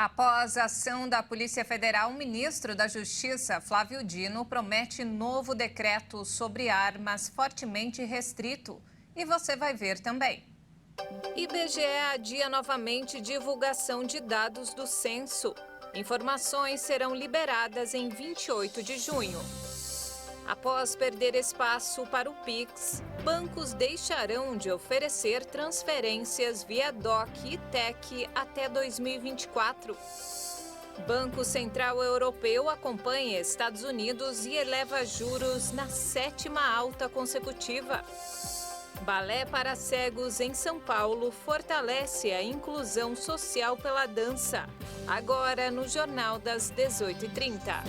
Após a ação da Polícia Federal, o ministro da Justiça, Flávio Dino, promete novo decreto sobre armas fortemente restrito. E você vai ver também. IBGE adia novamente divulgação de dados do censo. Informações serão liberadas em 28 de junho. Após perder espaço para o Pix, bancos deixarão de oferecer transferências via DOC e TEC até 2024. Banco Central Europeu acompanha Estados Unidos e eleva juros na 7ª alta consecutiva. Balé para cegos em São Paulo fortalece a inclusão social pela dança. Agora no Jornal das 18h30.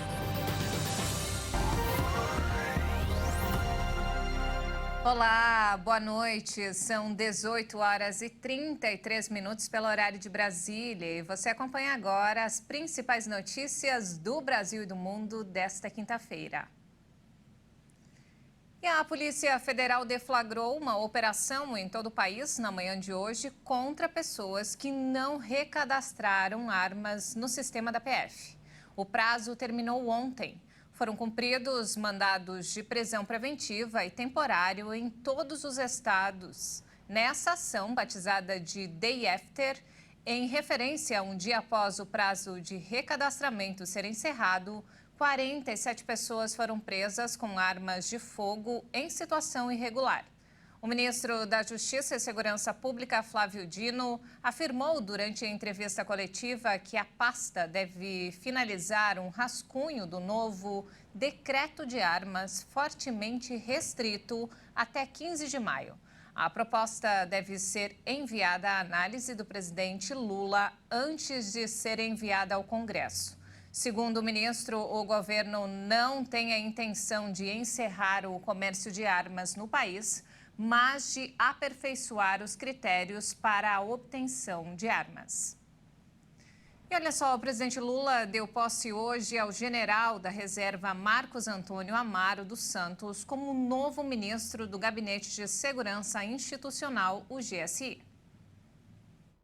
Olá, boa noite. São 18h33 pelo horário de Brasília e você acompanha agora as principais notícias do Brasil e do mundo desta quinta-feira. E a Polícia Federal deflagrou uma operação em todo o país na manhã de hoje contra pessoas que não recadastraram armas no sistema da PF. O prazo terminou ontem. Foram cumpridos mandados de prisão preventiva e temporário em todos os estados. Nessa ação, batizada de Day After, em referência a um dia após o prazo de recadastramento ser encerrado, 47 pessoas foram presas com armas de fogo em situação irregular. O ministro da Justiça e Segurança Pública, Flávio Dino, afirmou durante a entrevista coletiva que a pasta deve finalizar um rascunho do novo decreto de armas fortemente restrito até 15 de maio. A proposta deve ser enviada à análise do presidente Lula antes de ser enviada ao Congresso. Segundo o ministro, o governo não tem a intenção de encerrar o comércio de armas no país, mas de aperfeiçoar os critérios para a obtenção de armas. E olha só, o presidente Lula deu posse hoje ao general da reserva Marcos Antônio Amaro dos Santos como novo ministro do Gabinete de Segurança Institucional, o GSI.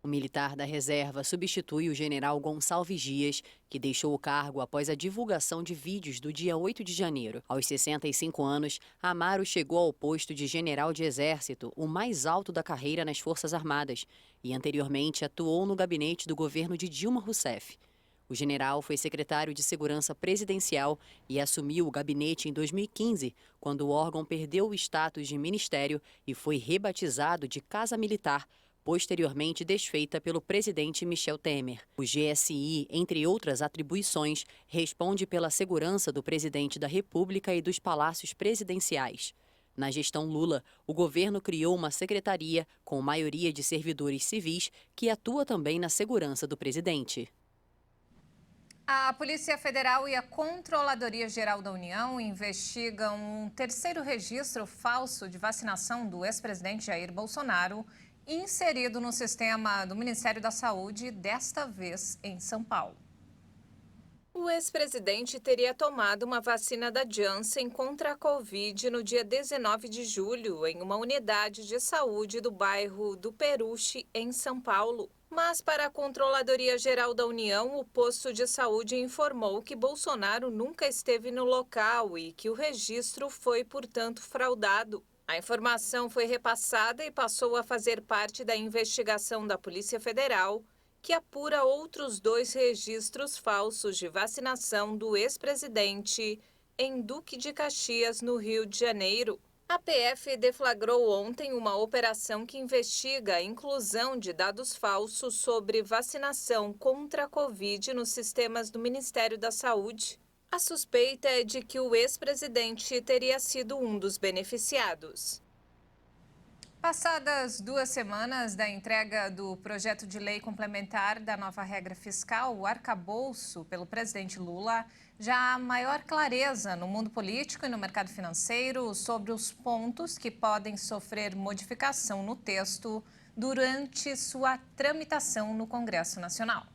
O militar da reserva substitui o general Gonçalves Dias, que deixou o cargo após a divulgação de vídeos do dia 8 de janeiro. Aos 65 anos, Amaro chegou ao posto de general de exército, o mais alto da carreira nas Forças Armadas, e anteriormente atuou no gabinete do governo de Dilma Rousseff. O general foi secretário de Segurança Presidencial e assumiu o gabinete em 2015, quando o órgão perdeu o status de ministério e foi rebatizado de Casa Militar, posteriormente desfeita pelo presidente Michel Temer. O GSI, entre outras atribuições, responde pela segurança do presidente da República e dos palácios presidenciais. Na gestão Lula, o governo criou uma secretaria com maioria de servidores civis que atua também na segurança do presidente. A Polícia Federal e a Controladoria Geral da União investigam um terceiro registro falso de vacinação do ex-presidente Jair Bolsonaro, inserido no sistema do Ministério da Saúde, desta vez em São Paulo. O ex-presidente teria tomado uma vacina da Janssen contra a Covid no dia 19 de julho, em uma unidade de saúde do bairro do Peruche, em São Paulo. Mas, para a Controladoria Geral da União, o posto de saúde informou que Bolsonaro nunca esteve no local e que o registro foi, portanto, fraudado. A informação foi repassada e passou a fazer parte da investigação da Polícia Federal, que apura outros 2 registros falsos de vacinação do ex-presidente em Duque de Caxias, no Rio de Janeiro. A PF deflagrou ontem uma operação que investiga a inclusão de dados falsos sobre vacinação contra a Covid nos sistemas do Ministério da Saúde. A suspeita é de que o ex-presidente teria sido um dos beneficiados. Passadas 2 semanas da entrega do projeto de lei complementar da nova regra fiscal, o arcabouço, pelo presidente Lula, já há maior clareza no mundo político e no mercado financeiro sobre os pontos que podem sofrer modificação no texto durante sua tramitação no Congresso Nacional.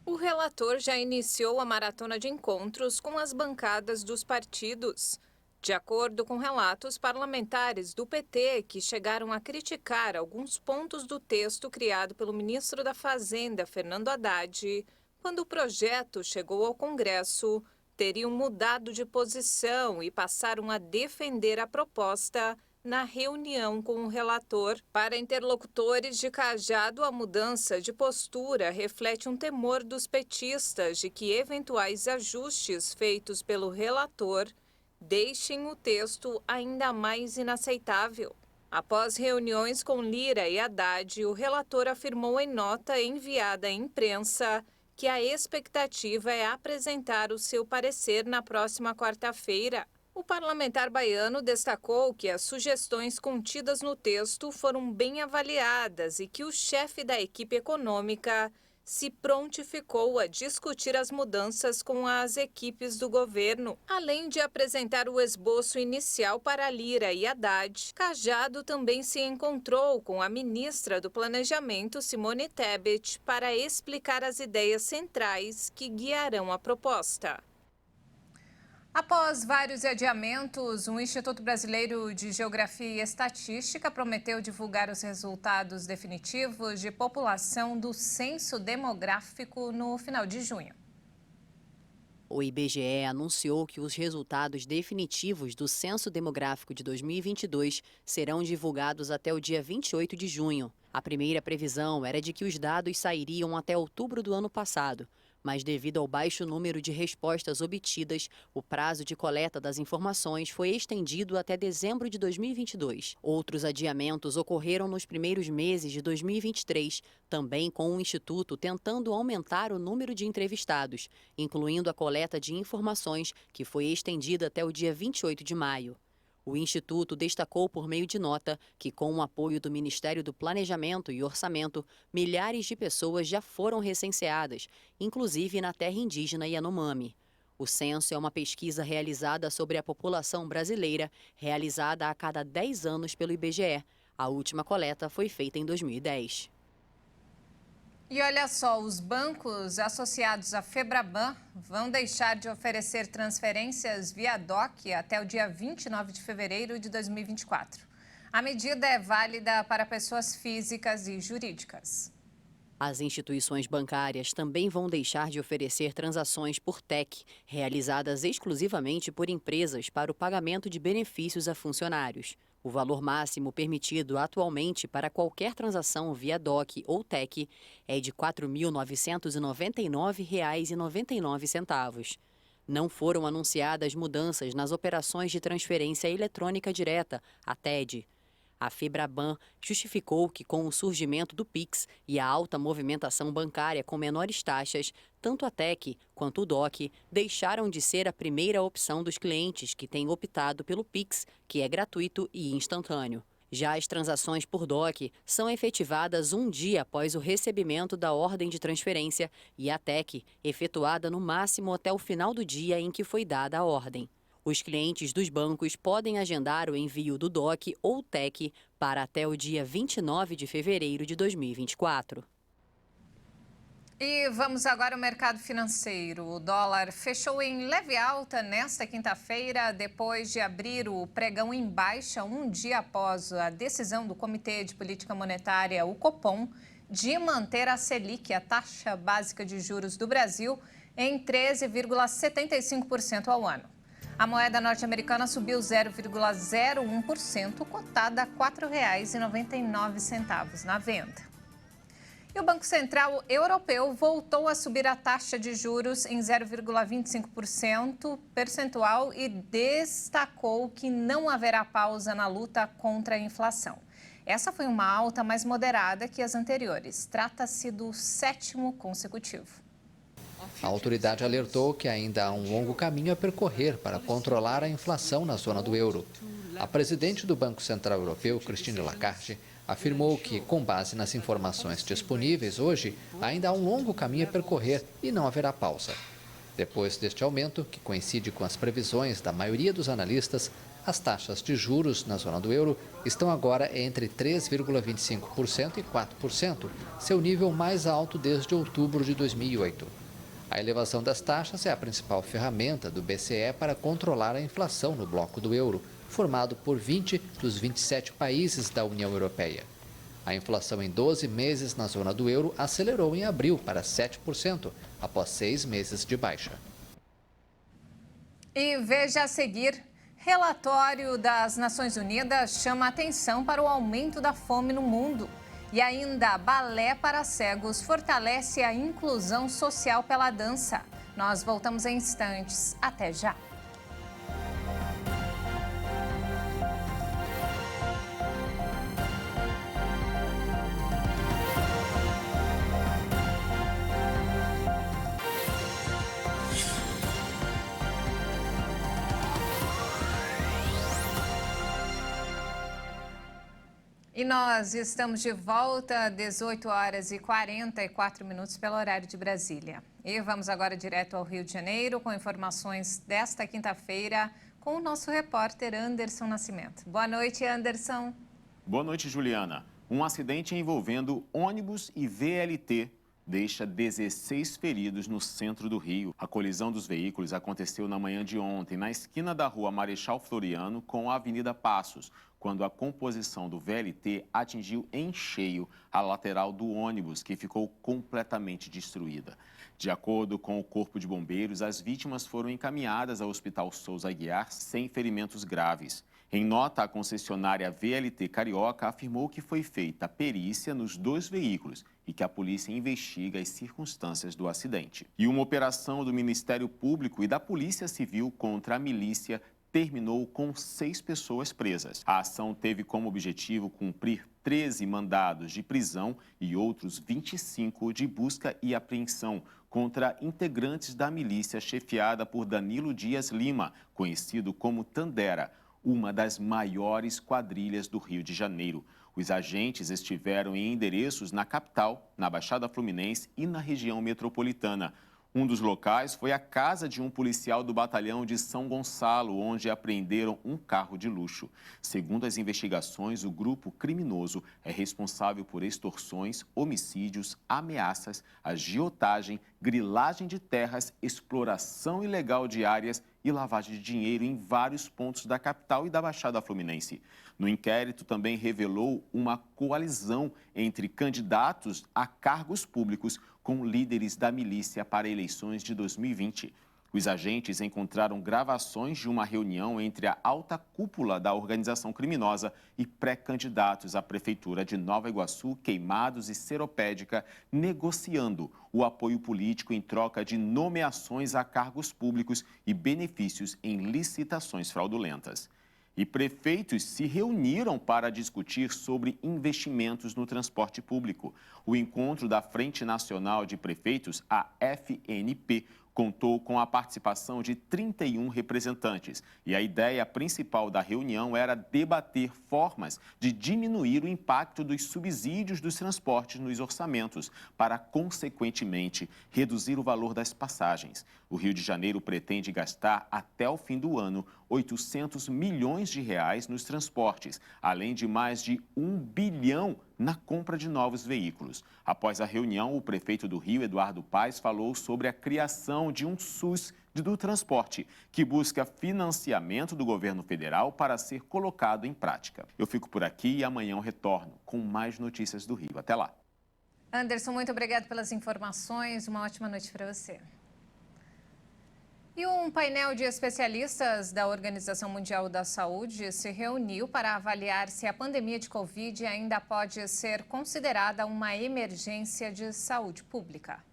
O relator já iniciou a maratona de encontros com as bancadas dos partidos. De acordo com relatos, parlamentares do PT que chegaram a criticar alguns pontos do texto criado pelo ministro da Fazenda, Fernando Haddad, Quando o projeto chegou ao Congresso, teriam mudado de posição e passaram a defender a proposta na reunião com o relator. Para interlocutores de Cajado, a mudança de postura reflete um temor dos petistas de que eventuais ajustes feitos pelo relator deixem o texto ainda mais inaceitável. Após reuniões com Lira e Haddad, o relator afirmou em nota enviada à imprensa que a expectativa é apresentar o seu parecer na próxima quarta-feira. O parlamentar baiano destacou que as sugestões contidas no texto foram bem avaliadas e que o chefe da equipe econômica se prontificou a discutir as mudanças com as equipes do governo. Além de apresentar o esboço inicial para Lira e Haddad, Cajado também se encontrou com a ministra do Planejamento, Simone Tebet, para explicar as ideias centrais que guiarão a proposta. Após vários adiamentos, o Instituto Brasileiro de Geografia e Estatística prometeu divulgar os resultados definitivos de população do Censo Demográfico no final de junho. O IBGE anunciou que os resultados definitivos do Censo Demográfico de 2022 serão divulgados até o dia 28 de junho. A primeira previsão era de que os dados sairiam até outubro do ano passado, mas devido ao baixo número de respostas obtidas, o prazo de coleta das informações foi estendido até dezembro de 2022. Outros adiamentos ocorreram nos primeiros meses de 2023, também com o Instituto tentando aumentar o número de entrevistados, incluindo a coleta de informações, que foi estendida até o dia 28 de maio. O Instituto destacou por meio de nota que, com o apoio do Ministério do Planejamento e Orçamento, milhares de pessoas já foram recenseadas, inclusive na terra indígena Yanomami. O censo é uma pesquisa realizada sobre a população brasileira, realizada a cada 10 anos pelo IBGE. A última coleta foi feita em 2010. E olha só, os bancos associados à Febraban vão deixar de oferecer transferências via DOC até o dia 29 de fevereiro de 2024. A medida é válida para pessoas físicas e jurídicas. As instituições bancárias também vão deixar de oferecer transações por TEC, realizadas exclusivamente por empresas para o pagamento de benefícios a funcionários. O valor máximo permitido atualmente para qualquer transação via DOC ou TEC é de R$ 4.999,99. Não foram anunciadas mudanças nas operações de transferência eletrônica direta, a TED. A Febraban justificou que, com o surgimento do Pix e a alta movimentação bancária com menores taxas, tanto a TEC quanto o DOC deixaram de ser a primeira opção dos clientes que têm optado pelo Pix, que é gratuito e instantâneo. Já as transações por DOC são efetivadas um dia após o recebimento da ordem de transferência e a TEC efetuada no máximo até o final do dia em que foi dada a ordem. Os clientes dos bancos podem agendar o envio do DOC ou TEC para até o dia 29 de fevereiro de 2024. E vamos agora ao mercado financeiro. O dólar fechou em leve alta nesta quinta-feira, depois de abrir o pregão em baixa um dia após a decisão do Comitê de Política Monetária, o Copom, de manter a Selic, a taxa básica de juros do Brasil, em 13,75% ao ano. A moeda norte-americana subiu 0,01%, cotada a R$ 4,99 na venda. E o Banco Central Europeu voltou a subir a taxa de juros em 0,25% percentual e destacou que não haverá pausa na luta contra a inflação. Essa foi uma alta mais moderada que as anteriores. Trata-se do 7º consecutivo. A autoridade alertou que ainda há um longo caminho a percorrer para controlar a inflação na zona do euro. A presidente do Banco Central Europeu, Christine Lagarde, afirmou que, com base nas informações disponíveis hoje, ainda há um longo caminho a percorrer e não haverá pausa. Depois deste aumento, que coincide com as previsões da maioria dos analistas, as taxas de juros na zona do euro estão agora entre 3,25% e 4%, seu nível mais alto desde outubro de 2008. A elevação das taxas é a principal ferramenta do BCE para controlar a inflação no bloco do euro, formado por 20 dos 27 países da União Europeia. A inflação em 12 meses na zona do euro acelerou em abril para 7%, após 6 meses de baixa. E veja a seguir, relatório das Nações Unidas chama atenção para o aumento da fome no mundo. E ainda, balé para cegos fortalece a inclusão social pela dança. Nós voltamos em instantes. Até já! E nós estamos de volta, 18 horas e 44 minutos pelo horário de Brasília. E vamos agora direto ao Rio de Janeiro com informações desta quinta-feira com o nosso repórter Anderson Nascimento. Boa noite, Anderson. Boa noite, Juliana. Um acidente envolvendo ônibus e VLT deixa 16 feridos no centro do Rio. A colisão dos veículos aconteceu na manhã de ontem, na esquina da rua Marechal Floriano com a Avenida Passos, quando a composição do VLT atingiu em cheio a lateral do ônibus, que ficou completamente destruída. De acordo com o Corpo de Bombeiros, as vítimas foram encaminhadas ao Hospital Souza Aguiar sem ferimentos graves. Em nota, a concessionária VLT Carioca afirmou que foi feita perícia nos 2 veículos e que a polícia investiga as circunstâncias do acidente. E uma operação do Ministério Público e da Polícia Civil contra a milícia terminou com 6 pessoas presas. A ação teve como objetivo cumprir 13 mandados de prisão e outros 25 de busca e apreensão contra integrantes da milícia chefiada por Danilo Dias Lima, conhecido como Tandera, uma das maiores quadrilhas do Rio de Janeiro. Os agentes estiveram em endereços na capital, na Baixada Fluminense e na região metropolitana. Um dos locais foi a casa de um policial do batalhão de São Gonçalo, onde apreenderam um carro de luxo. Segundo as investigações, o grupo criminoso é responsável por extorsões, homicídios, ameaças, agiotagem, grilagem de terras, exploração ilegal de áreas e lavagem de dinheiro em vários pontos da capital e da Baixada Fluminense. No inquérito também revelou uma coalizão entre candidatos a cargos públicos com líderes da milícia para eleições de 2020. Os agentes encontraram gravações de uma reunião entre a alta cúpula da organização criminosa e pré-candidatos à Prefeitura de Nova Iguaçu, Queimados e Seropédica, negociando o apoio político em troca de nomeações a cargos públicos e benefícios em licitações fraudulentas. E prefeitos se reuniram para discutir sobre investimentos no transporte público. O encontro da Frente Nacional de Prefeitos, a FNP, contou com a participação de 31 representantes. E a ideia principal da reunião era debater formas de diminuir o impacto dos subsídios dos transportes nos orçamentos, para, consequentemente, reduzir o valor das passagens. O Rio de Janeiro pretende gastar, até o fim do ano, 800 milhões de reais nos transportes, além de mais de 1 bilhão na compra de novos veículos. Após a reunião, o prefeito do Rio, Eduardo Paes, falou sobre a criação de um SUS do transporte, que busca financiamento do governo federal para ser colocado em prática. Eu fico por aqui e amanhã eu retorno com mais notícias do Rio. Até lá. Anderson, muito obrigado pelas informações. Uma ótima noite para você. E um painel de especialistas da Organização Mundial da Saúde se reuniu para avaliar se a pandemia de Covid ainda pode ser considerada uma emergência de saúde pública.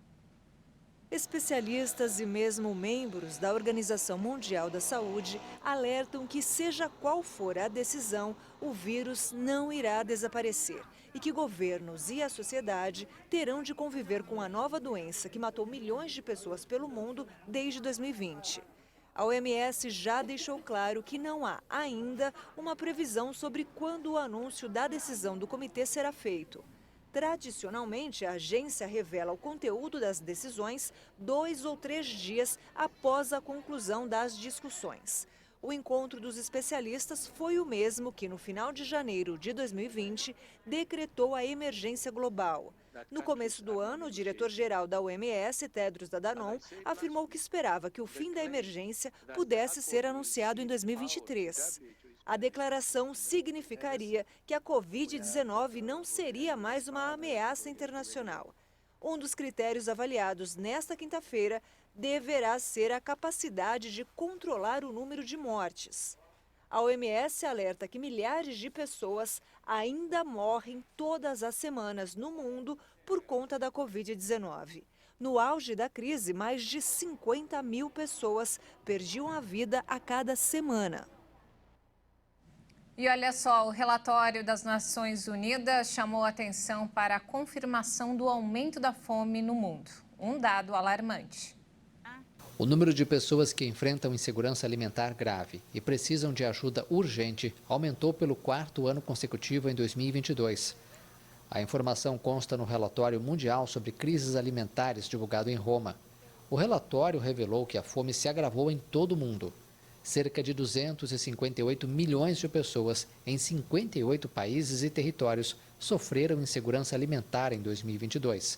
Especialistas e mesmo membros da Organização Mundial da Saúde alertam que, seja qual for a decisão, o vírus não irá desaparecer e que governos e a sociedade terão de conviver com a nova doença que matou milhões de pessoas pelo mundo desde 2020. A OMS já deixou claro que não há ainda uma previsão sobre quando o anúncio da decisão do comitê será feito. Tradicionalmente, a agência revela o conteúdo das decisões 2 ou 3 dias após a conclusão das discussões. O encontro dos especialistas foi o mesmo que, no final de janeiro de 2020, decretou a emergência global. No começo do ano, o diretor-geral da OMS, Tedros Adhanom, afirmou que esperava que o fim da emergência pudesse ser anunciado em 2023. A declaração significaria que a Covid-19 não seria mais uma ameaça internacional. Um dos critérios avaliados nesta quinta-feira deverá ser a capacidade de controlar o número de mortes. A OMS alerta que milhares de pessoas ainda morrem todas as semanas no mundo por conta da Covid-19. No auge da crise, mais de 50 mil pessoas perdiam a vida a cada semana. E olha só, o relatório das Nações Unidas chamou a atenção para a confirmação do aumento da fome no mundo. Um dado alarmante. O número de pessoas que enfrentam insegurança alimentar grave e precisam de ajuda urgente aumentou pelo 4º ano consecutivo em 2022. A informação consta no relatório mundial sobre crises alimentares divulgado em Roma. O relatório revelou que a fome se agravou em todo o mundo. Cerca de 258 milhões de pessoas em 58 países e territórios sofreram insegurança alimentar em 2022.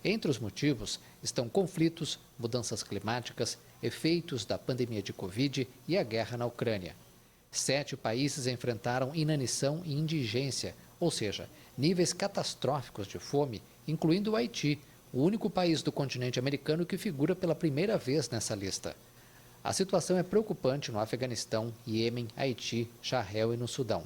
Entre os motivos estão conflitos, mudanças climáticas, efeitos da pandemia de Covid e a guerra na Ucrânia. 7 países enfrentaram inanição e indigência, ou seja, níveis catastróficos de fome, incluindo o Haiti, o único país do continente americano que figura pela primeira vez nessa lista. A situação é preocupante no Afeganistão, Iêmen, Haiti, Sahel e no Sudão.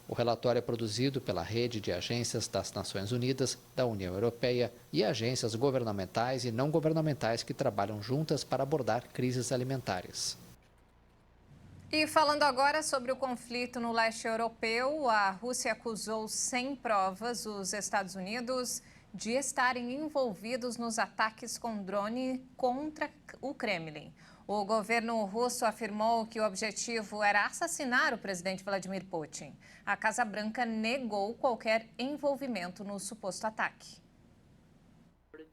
O relatório é produzido pela rede de agências das Nações Unidas, da União Europeia e agências governamentais e não governamentais que trabalham juntas para abordar crises alimentares. E falando agora sobre o conflito no leste europeu, a Rússia acusou sem provas os Estados Unidos de estarem envolvidos nos ataques com drone contra o Kremlin. O governo russo afirmou que o objetivo era assassinar o presidente Vladimir Putin. A Casa Branca negou qualquer envolvimento no suposto ataque.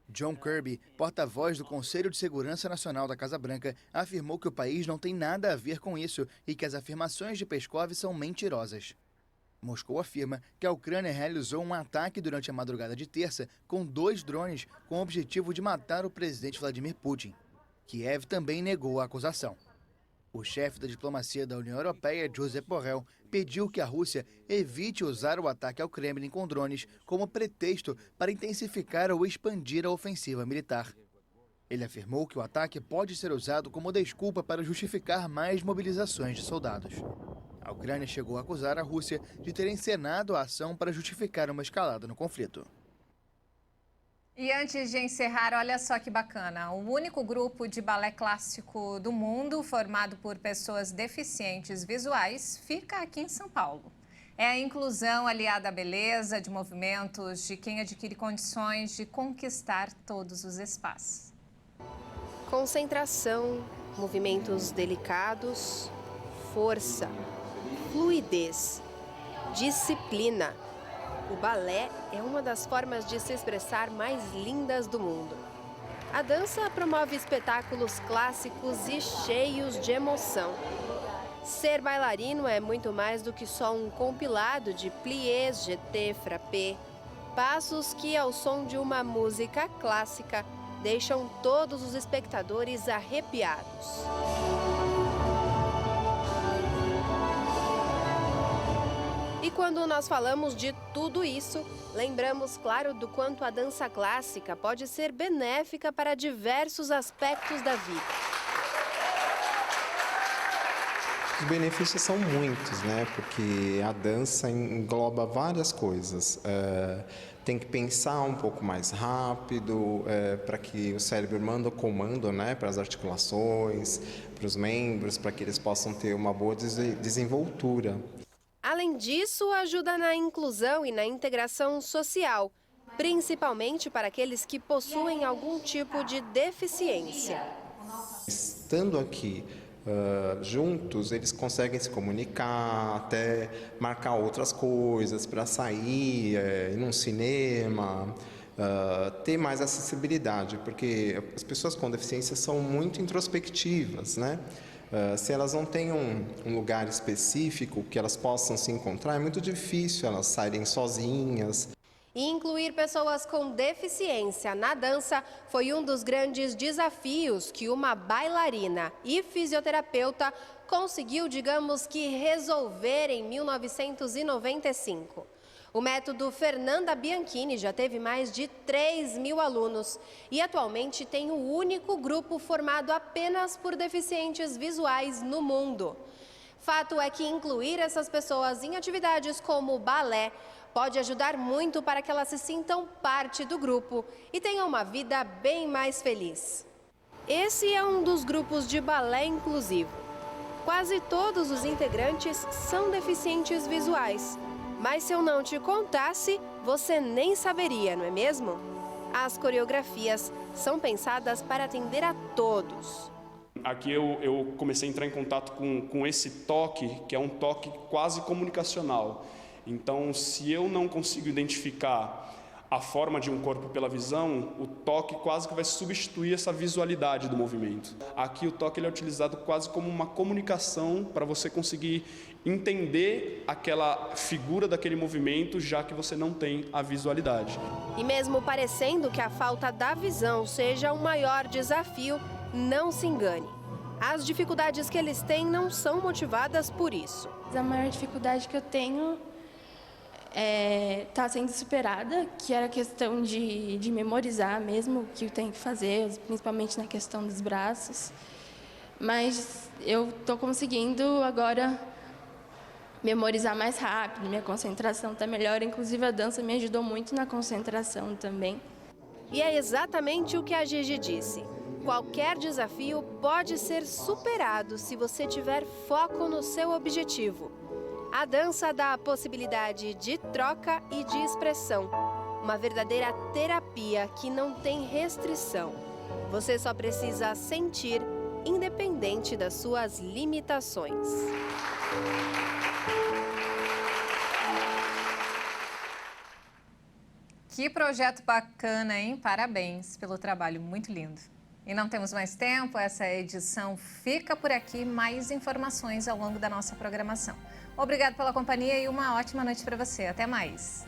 John Kirby, porta-voz do Conselho de Segurança Nacional da Casa Branca, afirmou que o país não tem nada a ver com isso e que as afirmações de Peskov são mentirosas. Moscou afirma que a Ucrânia realizou um ataque durante a madrugada de terça com 2 drones com o objetivo de matar o presidente Vladimir Putin. Kiev também negou a acusação. O chefe da diplomacia da União Europeia, Josep Borrell, pediu que a Rússia evite usar o ataque ao Kremlin com drones como pretexto para intensificar ou expandir a ofensiva militar. Ele afirmou que o ataque pode ser usado como desculpa para justificar mais mobilizações de soldados. A Ucrânia chegou a acusar a Rússia de ter encenado a ação para justificar uma escalada no conflito. E antes de encerrar, olha só que bacana, o único grupo de balé clássico do mundo formado por pessoas deficientes visuais fica aqui em São Paulo. É a inclusão aliada à beleza de movimentos de quem adquire condições de conquistar todos os espaços. Concentração, movimentos delicados, força, fluidez, disciplina. O balé é uma das formas de se expressar mais lindas do mundo. A dança promove espetáculos clássicos e cheios de emoção. Ser bailarino é muito mais do que só um compilado de pliés, jeté, frappé, passos que, ao som de uma música clássica, deixam todos os espectadores arrepiados. E quando nós falamos de tudo isso, lembramos, claro, do quanto a dança clássica pode ser benéfica para diversos aspectos da vida. Os benefícios são muitos, né? Porque a dança engloba várias coisas. Tem que pensar um pouco mais rápido, para que o cérebro manda o comando, né? Para as articulações, para os membros, para que eles possam ter uma boa desenvoltura. Além disso, ajuda na inclusão e na integração social, principalmente para aqueles que possuem algum tipo de deficiência. Estando aqui juntos, eles conseguem se comunicar, até marcar outras coisas para sair, ir num cinema, ter mais acessibilidade, porque as pessoas com deficiência são muito introspectivas, né? Se elas não têm um lugar específico que elas possam se encontrar, é muito difícil elas saírem sozinhas. E incluir pessoas com deficiência na dança foi um dos grandes desafios que uma bailarina e fisioterapeuta conseguiu, digamos que, resolver em 1995. O método Fernanda Bianchini já teve mais de 3.000 alunos e atualmente tem o único grupo formado apenas por deficientes visuais no mundo. Fato é que incluir essas pessoas em atividades como balé pode ajudar muito para que elas se sintam parte do grupo e tenham uma vida bem mais feliz. Esse é um dos grupos de balé inclusivo. Quase todos os integrantes são deficientes visuais. Mas se eu não te contasse, você nem saberia, não é mesmo? As coreografias são pensadas para atender a todos. Aqui eu comecei a entrar em contato com esse toque, que é um toque quase comunicacional. Então, se eu não consigo identificar a forma de um corpo pela visão, o toque quase que vai substituir essa visualidade do movimento. Aqui o toque ele é utilizado quase como uma comunicação para você conseguir entender aquela figura daquele movimento, já que você não tem a visualidade. E mesmo parecendo que a falta da visão seja o maior desafio, não se engane. As dificuldades que eles têm não são motivadas por isso. A maior dificuldade que eu tenho está sendo superada, que era a questão de memorizar mesmo o que eu tenho que fazer, principalmente na questão dos braços. Mas eu estou conseguindo agora memorizar mais rápido, minha concentração está melhor, inclusive a dança me ajudou muito na concentração também. E é exatamente o que a Gigi disse. Qualquer desafio pode ser superado se você tiver foco no seu objetivo. A dança dá a possibilidade de troca e de expressão. Uma verdadeira terapia que não tem restrição. Você só precisa sentir, independente das suas limitações. Que projeto bacana, hein? Parabéns pelo trabalho, muito lindo. E não temos mais tempo, essa edição fica por aqui. Mais informações ao longo da nossa programação. Obrigado pela companhia e uma ótima noite para você. Até mais.